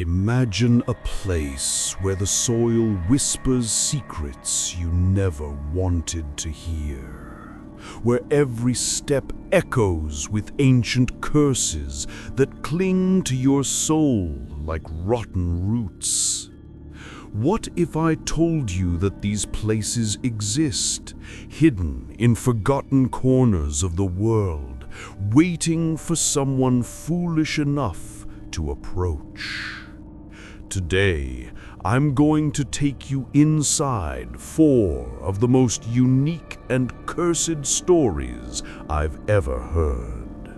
Imagine a place where the soil whispers secrets you never wanted to hear, where every step echoes with ancient curses that cling to your soul like rotten roots. What if I told you that these places exist, hidden in forgotten corners of the world, waiting for someone foolish enough to approach? Today, I'm going to take you inside 4 of the most unique and cursed stories I've ever heard.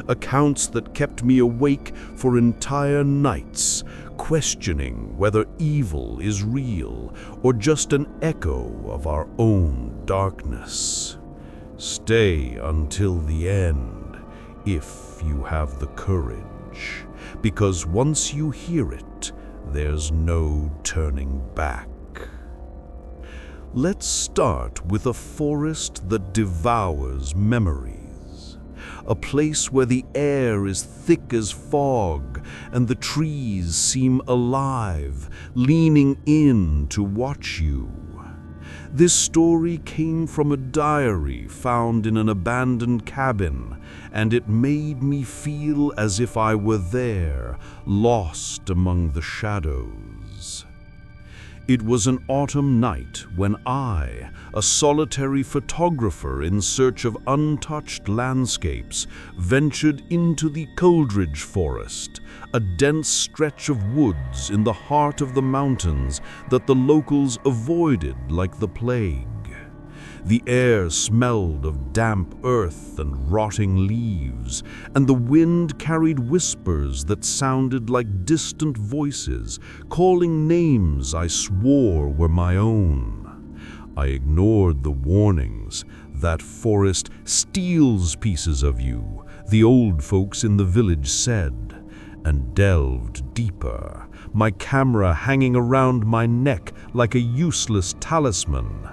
Accounts that kept me awake for entire nights, questioning whether evil is real or just an echo of our own darkness. Stay until the end, if you have the courage, because once you hear it, there's no turning back. Let's start with a forest that devours memories. A place where the air is thick as fog and the trees seem alive, leaning in to watch you. This story came from a diary found in an abandoned cabin, and it made me feel as if I were there, lost among the shadows. It was an autumn night when I, a solitary photographer in search of untouched landscapes, ventured into the Coldridge Forest, a dense stretch of woods in the heart of the mountains that the locals avoided like the plague. The air smelled of damp earth and rotting leaves, and the wind carried whispers that sounded like distant voices, calling names I swore were my own. I ignored the warnings. That forest steals pieces of you, the old folks in the village said, and delved deeper, my camera hanging around my neck like a useless talisman.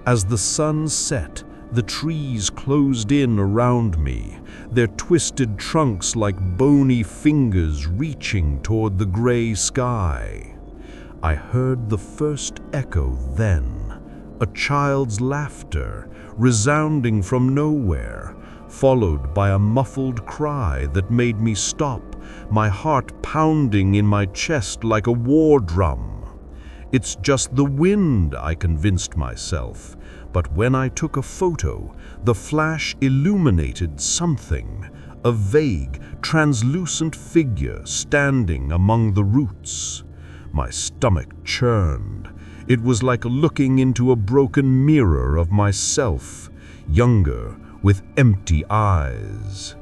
As the sun set, the trees closed in around me, their twisted trunks like bony fingers reaching toward the gray sky. I heard the first echo then, a child's laughter, resounding from nowhere, followed by a muffled cry that made me stop, my heart pounding in my chest like a war drum. It's just the wind, I convinced myself, but when I took a photo, the flash illuminated something, a vague, translucent figure standing among the roots. My stomach churned. It was like looking into a broken mirror of myself, younger, with empty eyes.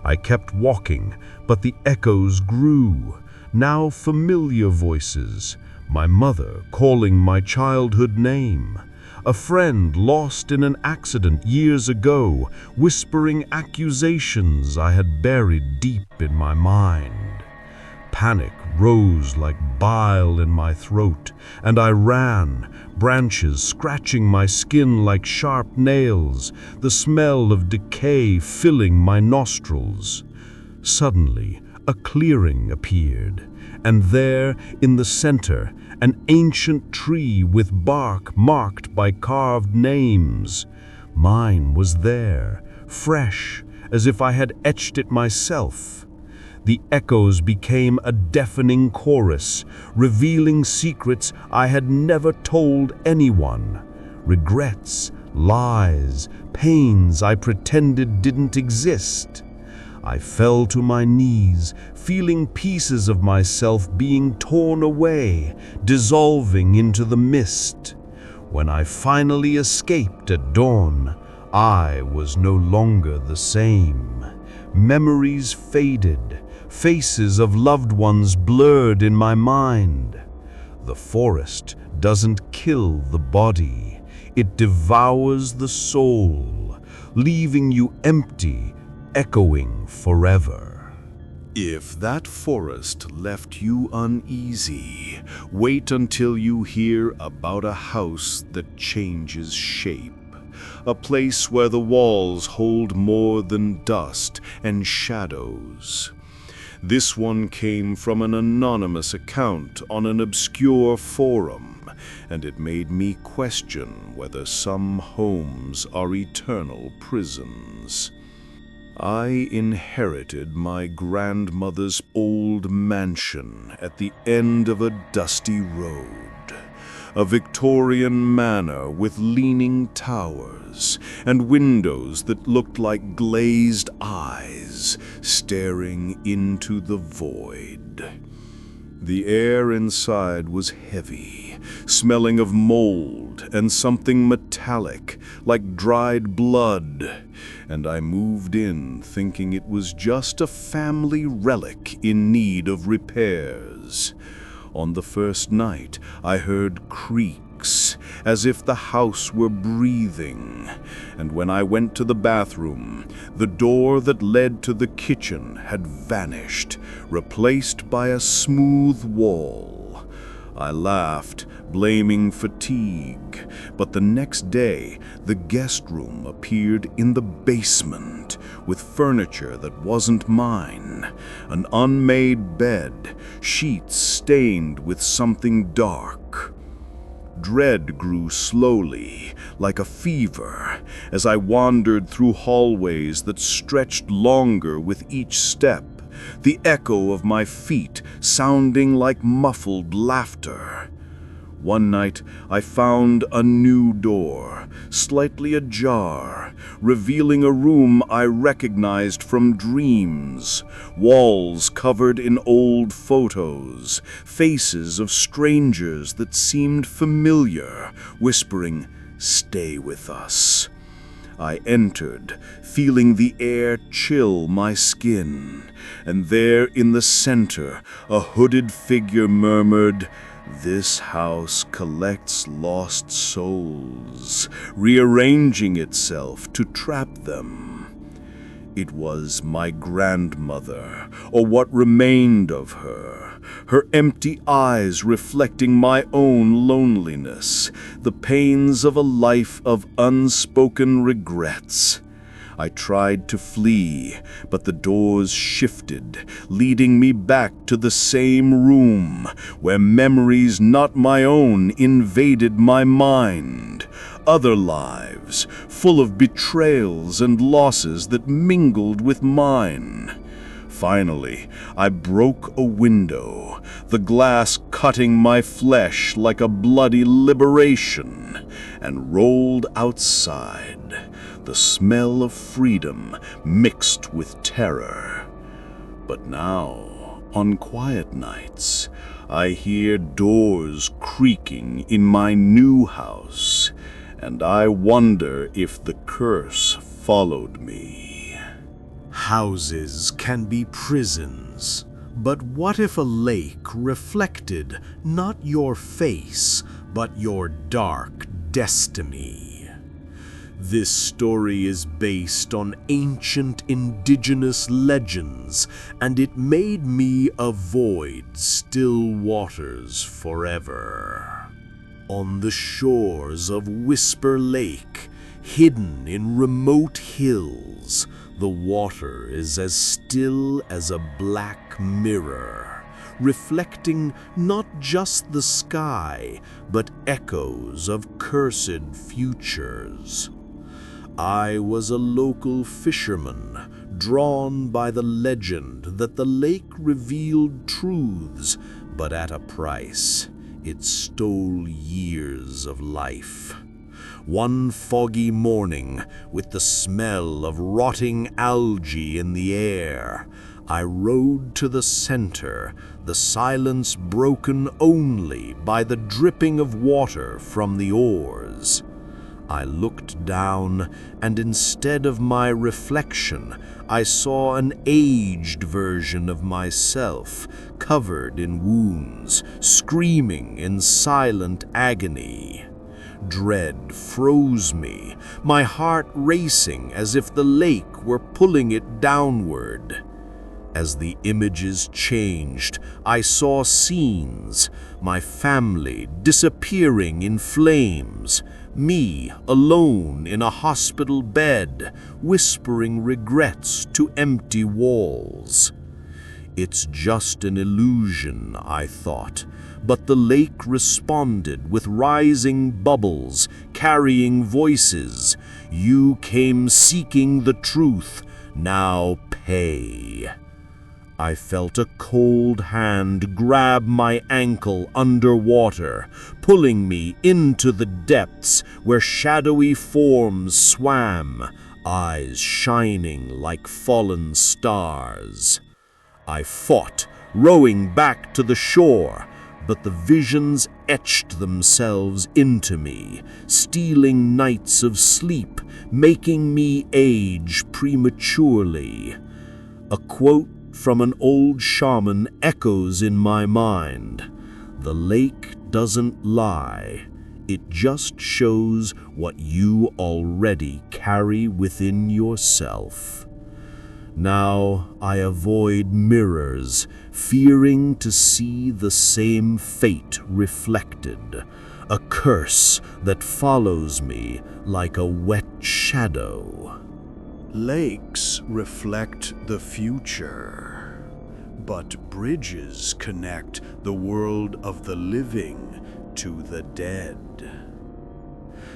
I kept walking, but the echoes grew, now familiar voices, my mother calling my childhood name, a friend lost in an accident years ago, whispering accusations I had buried deep in my mind. Panic rose like bile in my throat, and I ran, branches scratching my skin like sharp nails, the smell of decay filling my nostrils. Suddenly, a clearing appeared, and there, in the center, an ancient tree with bark marked by carved names. Mine was there, fresh, as if I had etched it myself. The echoes became a deafening chorus, revealing secrets I had never told anyone. Regrets, lies, pains I pretended didn't exist. I fell to my knees, feeling pieces of myself being torn away, dissolving into the mist. When I finally escaped at dawn, I was no longer the same. Memories faded, faces of loved ones blurred in my mind. The forest doesn't kill the body, it devours the soul, leaving you empty, echoing forever. If that forest left you uneasy, wait until you hear about a house that changes shape. A place where the walls hold more than dust and shadows. This one came from an anonymous account on an obscure forum, and it made me question whether some homes are eternal prisons. I inherited my grandmother's old mansion at the end of a dusty road, a Victorian manor with leaning towers and windows that looked like glazed eyes staring into the void. The air inside was heavy, smelling of mold and something metallic, like dried blood, and I moved in thinking it was just a family relic in need of repairs. On the first night, I heard creaks, as if the house were breathing, and when I went to the bathroom, the door that led to the kitchen had vanished, replaced by a smooth wall. I laughed, blaming fatigue, but the next day, the guest room appeared in the basement, with furniture that wasn't mine, an unmade bed, sheets stained with something dark. Dread grew slowly, like a fever, as I wandered through hallways that stretched longer with each step, the echo of my feet sounding like muffled laughter. One night, I found a new door, slightly ajar, revealing a room I recognized from dreams, walls covered in old photos, faces of strangers that seemed familiar, whispering, "Stay with us." I entered, feeling the air chill my skin, and there in the center, a hooded figure murmured, "This house collects lost souls, rearranging itself to trap them." It was my grandmother, or what remained of her empty eyes reflecting my own loneliness, the pains of a life of unspoken regrets. I tried to flee, but the doors shifted, leading me back to the same room, where memories not my own invaded my mind. Other lives, full of betrayals and losses that mingled with mine. Finally, I broke a window, the glass cutting my flesh like a bloody liberation, and rolled outside, the smell of freedom mixed with terror. But now, on quiet nights, I hear doors creaking in my new house, and I wonder if the curse followed me. Houses can be prisons, but what if a lake reflected not your face, but your dark destiny? This story is based on ancient indigenous legends, and it made me avoid still waters forever. On the shores of Whisper Lake, hidden in remote hills, the water is as still as a black mirror, reflecting not just the sky, but echoes of cursed futures. I was a local fisherman, drawn by the legend that the lake revealed truths, but at a price. It stole years of life. One foggy morning, with the smell of rotting algae in the air, I rowed to the center, the silence broken only by the dripping of water from the oars. I looked down, and instead of my reflection, I saw an aged version of myself, covered in wounds, screaming in silent agony. Dread froze me, my heart racing as if the lake were pulling it downward. As the images changed, I saw scenes, my family disappearing in flames, me alone in a hospital bed, whispering regrets to empty walls. It's just an illusion, I thought, but the lake responded with rising bubbles, carrying voices. You came seeking the truth, now pay. I felt a cold hand grab my ankle underwater, pulling me into the depths where shadowy forms swam, eyes shining like fallen stars. I fought, rowing back to the shore, but the visions etched themselves into me, stealing nights of sleep, making me age prematurely. A quote from an old shaman echoes in my mind. The lake doesn't lie. It just shows what you already carry within yourself. Now I avoid mirrors, fearing to see the same fate reflected, a curse that follows me like a wet shadow. Lakes reflect the future, but bridges connect the world of the living to the dead.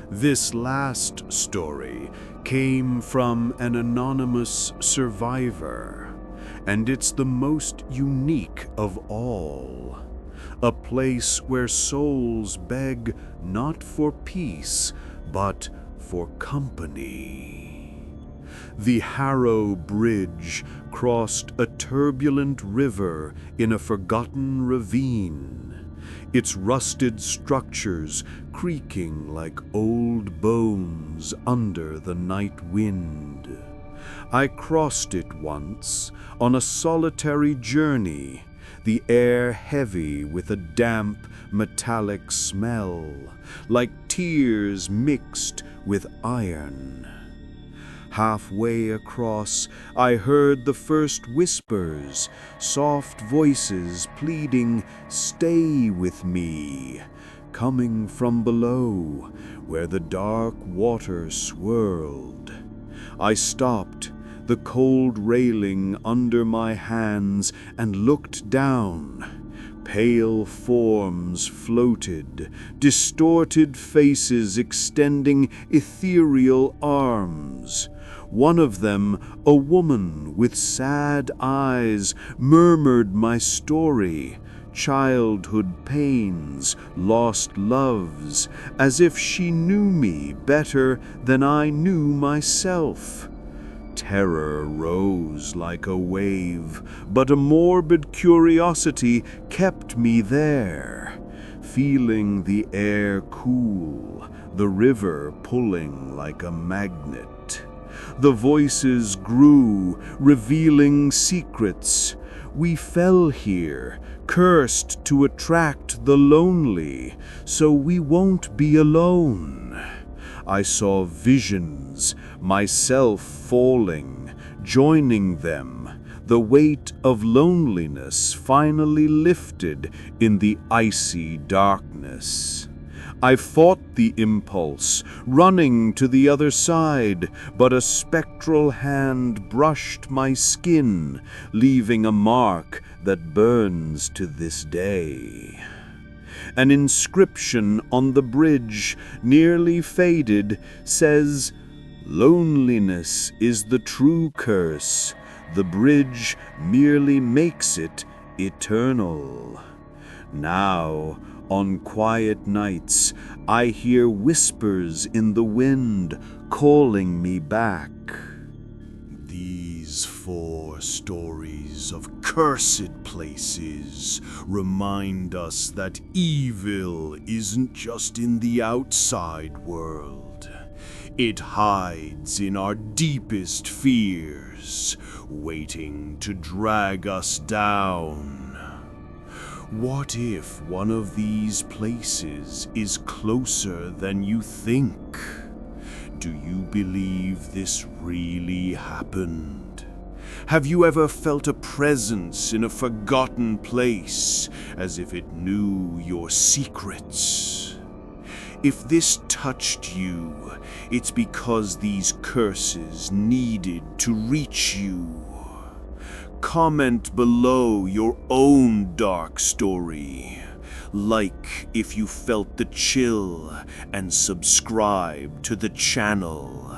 This last story came from an anonymous survivor, and it's the most unique of all. A place where souls beg not for peace, but for company. The Harrow Bridge crossed a turbulent river in a forgotten ravine, its rusted structures creaking like old bones under the night wind. I crossed it once on a solitary journey, the air heavy with a damp, metallic smell, like tears mixed with iron. Halfway across, I heard the first whispers, soft voices pleading, "Stay with me," coming from below, where the dark water swirled. I stopped, the cold railing under my hands, and looked down. Pale forms floated, distorted faces extending ethereal arms. One of them, a woman with sad eyes, murmured my story, childhood pains, lost loves, as if she knew me better than I knew myself. Terror rose like a wave, but a morbid curiosity kept me there, feeling the air cool, the river pulling like a magnet. The voices grew, revealing secrets. We fell here, cursed to attract the lonely, so we won't be alone. I saw visions, myself falling, joining them, the weight of loneliness finally lifted in the icy darkness. I fought the impulse, running to the other side, but a spectral hand brushed my skin, leaving a mark that burns to this day. An inscription on the bridge, nearly faded, says, "Loneliness is the true curse. The bridge merely makes it eternal." Now, on quiet nights, I hear whispers in the wind calling me back. These 4 stories of cursed places remind us that evil isn't just in the outside world. It hides in our deepest fears, waiting to drag us down. What if one of these places is closer than you think? Do you believe this really happened? Have you ever felt a presence in a forgotten place, as if it knew your secrets? If this touched you, it's because these curses needed to reach you. Comment below your own dark story. Like if you felt the chill, and subscribe to the channel.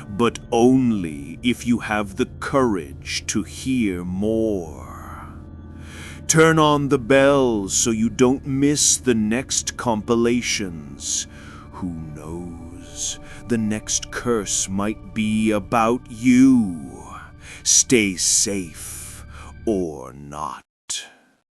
But only if you have the courage to hear more. Turn on the bell so you don't miss the next compilations. Who knows? The next curse might be about you. Stay safe or not.